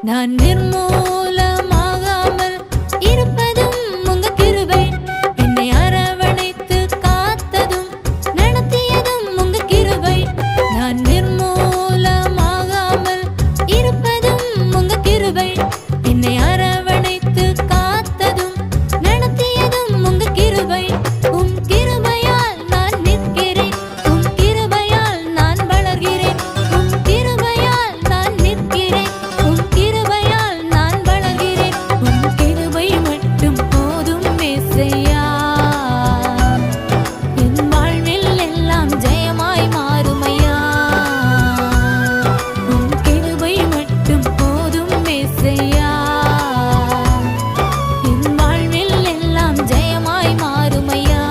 நான் நிர்மூலமாகாமல் இருப்பதும் உங்க கிருபை. என்னை அரவணைத்து காத்ததும் நடத்தியதும் உங்க கிருபை. நான் நிர்மூலமாகாமல் இருப்பதும் உங்க கிருபை. என்னை அரவணைத்து காத்ததும் நடத்தியதும் உங்க கிருபை. உம் கிருபையால் நான் நிற்கிறேன். உம் கிருபையால் நான் வளர்கிறேன். உம் கிருபையால் நான் நிற்கிறேன். உம் கிருபையால் நான் வளர்கிறேன். உம் கிருபை மட்டும் போதும் ஏசையா. என் வாழ்வில் எல்லாம் ஜெயமாய் மாறுமையா. உம் கிருபை மட்டும் போதும் ஏசையா. என் வாழ்வில் எல்லாம் ஜெயமாய் மாறுமையா.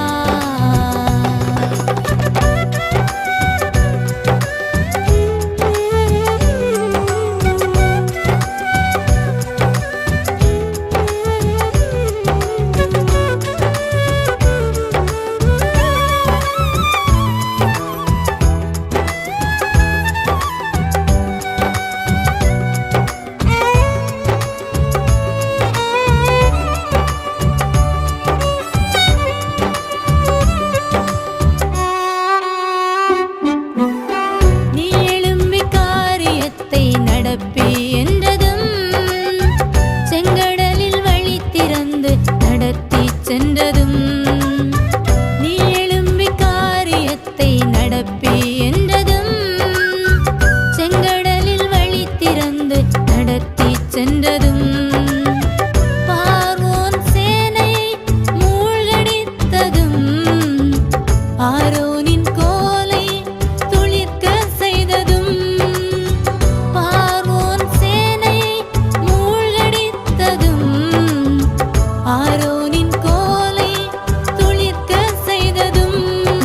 நீ எழும்பி காரியத்தை நடப்பி என்றதும் செங்கடலில் வழி திறந்து நடத்தி சென்றதும். நீ எழும்பி காரியத்தை நடப்பி என்றதும் செங்கடலில் வழி திறந்து நடத்தி சென்றதும். பார்வோன் சேனையை மூழ்கடித்ததும் ஆரோனின் கோலை துளிர்க்க செய்ததும். பார்வோன் சேனையை மூழ்கடித்ததும் ஆரோனின் கோலை துளிர்க்க செய்ததும்.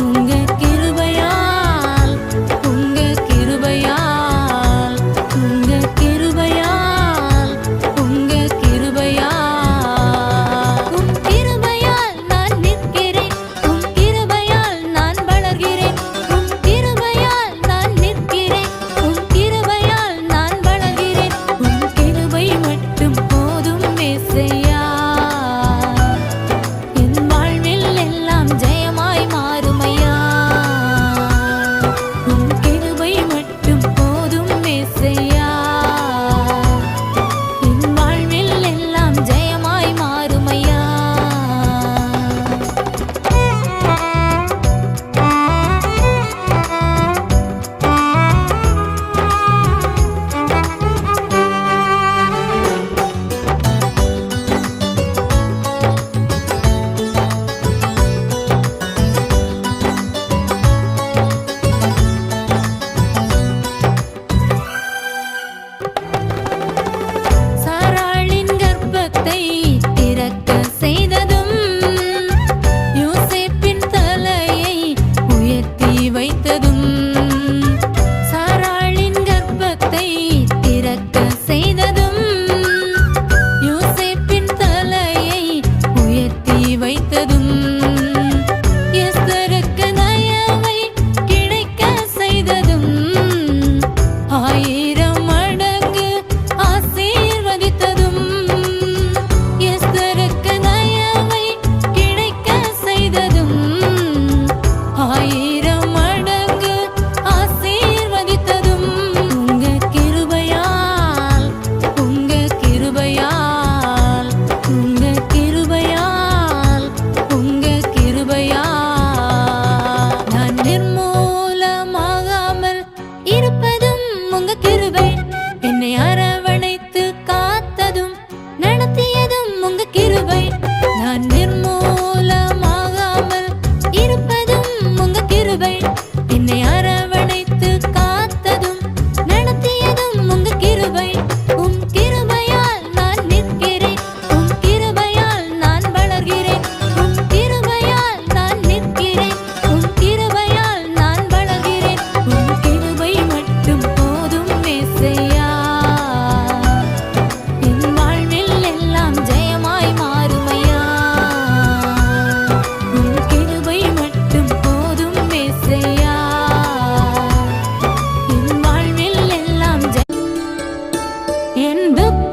உங்க கிருபையால் உங்க கிருபையால் உங்க கிருபையால் உங்க கிருபையால். உம் கிருபையால் நான் நிற்கிறேன். உம் கிருபையால் நான் வளர்கிறேன். உம் கிருபையால் நான் நிற்கிறேன். உம் கிருபையால் நான் வளர்கிறேன். உம் கிருபை மட்டும் போதும் ஏசையா. என் வாழ்வில் எல்லாம் ஜெயமாய் மாறுமையா. உம் கிருபை மட்டும் போதும் ஏசையா. என் வாழ்வில் எல்லாம் ஜெயமாய் மாறுமையா. சாராளின் கர்ப்பத்தை திறக்க செய்ததும் யோசேப்பின் தலையை உயர்த்தி வைத்ததும். சாராளின் கர்ப்பத்தை திறக்க செய்ததும் யோசேப்பின் தலையை உயர்த்தி வைத்ததும். எஸ்தருக்கு தயவை கிடைக்க செய்ததும் 1000 மடங்கு ஆசீர்வதித்ததும். எஸ்தருக்கு தயவை கிடைக்க செய்ததும் 1000 மடங்கு ஆசீர்வதித்ததும். உங்க கிருபையால் உங்க கிருபையால் உங்க கிருபையால் உங்க கிருபையால். நான் நிர்மூலமாகாமல் இருப்பதும் உங்க கிருபை. என்னை அரவணைத்து காத்ததும் நடத்தியதும் உங்க கிருபை. நான் நிர்மூலமாகாமல் இருப்பதும் உங்க கிருபை. என்னை அரவணைத்து காத்ததும் நடத்தியதும் உங்க கிருபை. உம் கிருபையால் நான் நிற்கிறேன். உம் கிருபையால் நான் வளர்கிறேன். உம் கிருபையால் நான் நிற்கிறேன். உம் கிருபையால் நான் வளர்கிறேன். உம் கிருபை மட்டும் போதும் ஏசையா. என் வாழ்வில் எல்லாம் ஜெயமாய் மாறுமையா. உம் கிருபை மட்டும் போதும் ஏசையா. என் வாழ்வில் எல்லாம் என் துக்க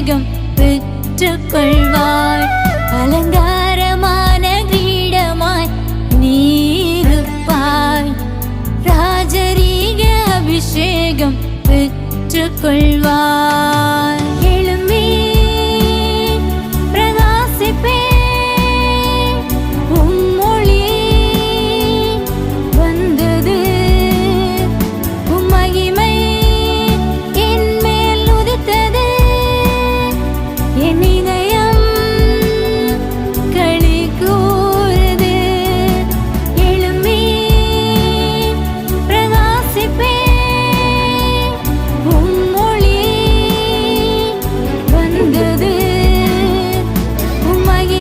அபிஷேகம் பெற்றுக்கொள்வாய். அலங்காரமான கிரீடமாய் நீருப்பாய். ராஜரீக அபிஷேகம் பெற்றுக்கொள்வாய்.